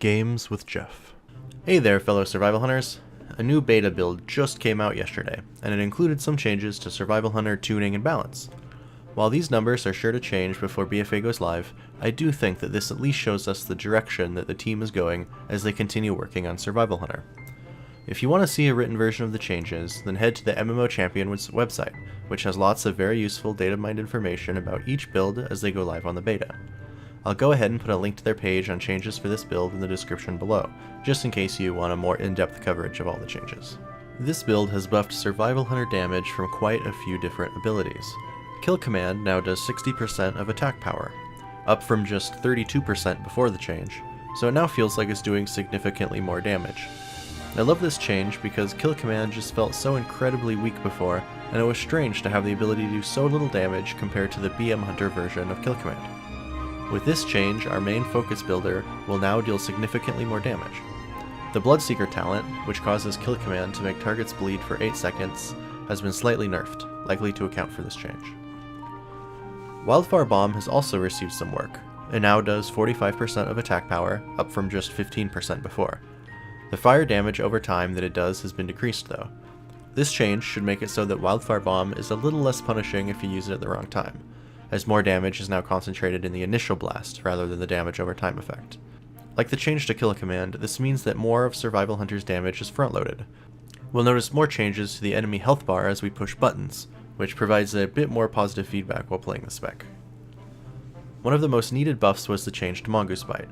Games with Jeff. Hey there, fellow survival hunters. A new beta build just came out yesterday, and it included some changes to survival hunter tuning and balance. While these numbers are sure to change before BFA goes live, I do think that this at least shows us the direction that the team is going as they continue working on survival hunter. If you want to see a written version of the changes, then head to the MMO-Champion website, which has lots of very useful data-mined information about each build as they go live on the beta. I'll go ahead and put a link to their page on changes for this build in the description below, just in case you want a more in-depth coverage of all the changes. This build has buffed survival hunter damage from quite a few different abilities. Kill Command now does 60% of attack power, up from just 32% before the change, so it now feels like it's doing significantly more damage. I love this change because Kill Command just felt so incredibly weak before, and it was strange to have the ability to do so little damage compared to the BM Hunter version of Kill Command. With this change, our main focus builder will now deal significantly more damage. The Bloodseeker talent, which causes Kill Command to make targets bleed for 8 seconds, has been slightly nerfed, likely to account for this change. Wildfire Bomb has also received some work. It now does 45% of attack power, up from just 15% before. The fire damage over time that it does has been decreased though. This change should make it so that Wildfire Bomb is a little less punishing if you use it at the wrong time, as more damage is now concentrated in the initial blast rather than the damage over time effect. Like the change to Kill Command, this means that more of Survival Hunter's damage is front-loaded. We'll notice more changes to the enemy health bar as we push buttons, which provides a bit more positive feedback while playing the spec. One of the most needed buffs was the change to Mongoose Bite.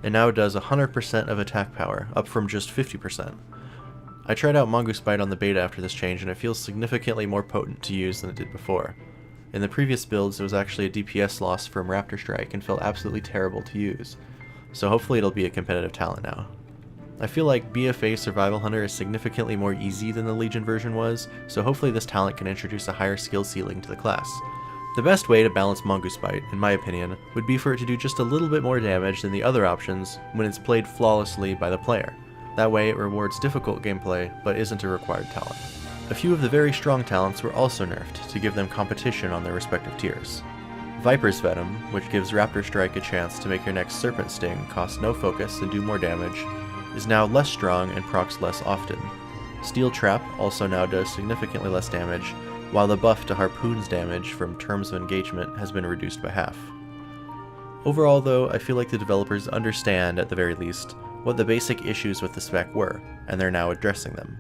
It now does 100% of attack power, up from just 50%. I tried out Mongoose Bite on the beta after this change and it feels significantly more potent to use than it did before. In the previous builds, it was actually a DPS loss from Raptor Strike and felt absolutely terrible to use, so hopefully it'll be a competitive talent now. I feel like BFA Survival Hunter is significantly more easy than the Legion version was, so hopefully this talent can introduce a higher skill ceiling to the class. The best way to balance Mongoose Bite, in my opinion, would be for it to do just a little bit more damage than the other options when it's played flawlessly by the player. That way it rewards difficult gameplay, but isn't a required talent. A few of the very strong talents were also nerfed to give them competition on their respective tiers. Viper's Venom, which gives Raptor Strike a chance to make your next Serpent Sting cost no focus and do more damage, is now less strong and procs less often. Steel Trap also now does significantly less damage, while the buff to Harpoon's damage from Terms of Engagement has been reduced by half. Overall though, I feel like the developers understand, at the very least, what the basic issues with the spec were, and they're now addressing them.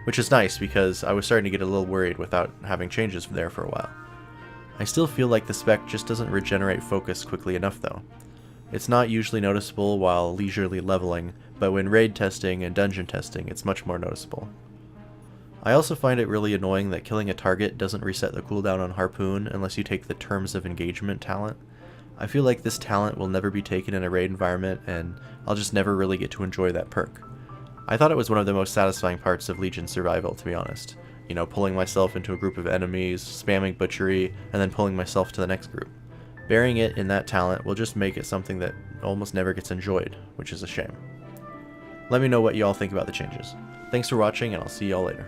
Which is nice because I was starting to get a little worried without having changes there for a while. I still feel like the spec just doesn't regenerate focus quickly enough though. It's not usually noticeable while leisurely leveling, but when raid testing and dungeon testing it's much more noticeable. I also find it really annoying that killing a target doesn't reset the cooldown on Harpoon unless you take the Terms of Engagement talent. I feel like this talent will never be taken in a raid environment and I'll just never really get to enjoy that perk. I thought it was one of the most satisfying parts of Legion survival, to be honest. You know, pulling myself into a group of enemies, spamming butchery, and then pulling myself to the next group. Burying it in that talent will just make it something that almost never gets enjoyed, which is a shame. Let me know what you all think about the changes. Thanks for watching, and I'll see y'all later.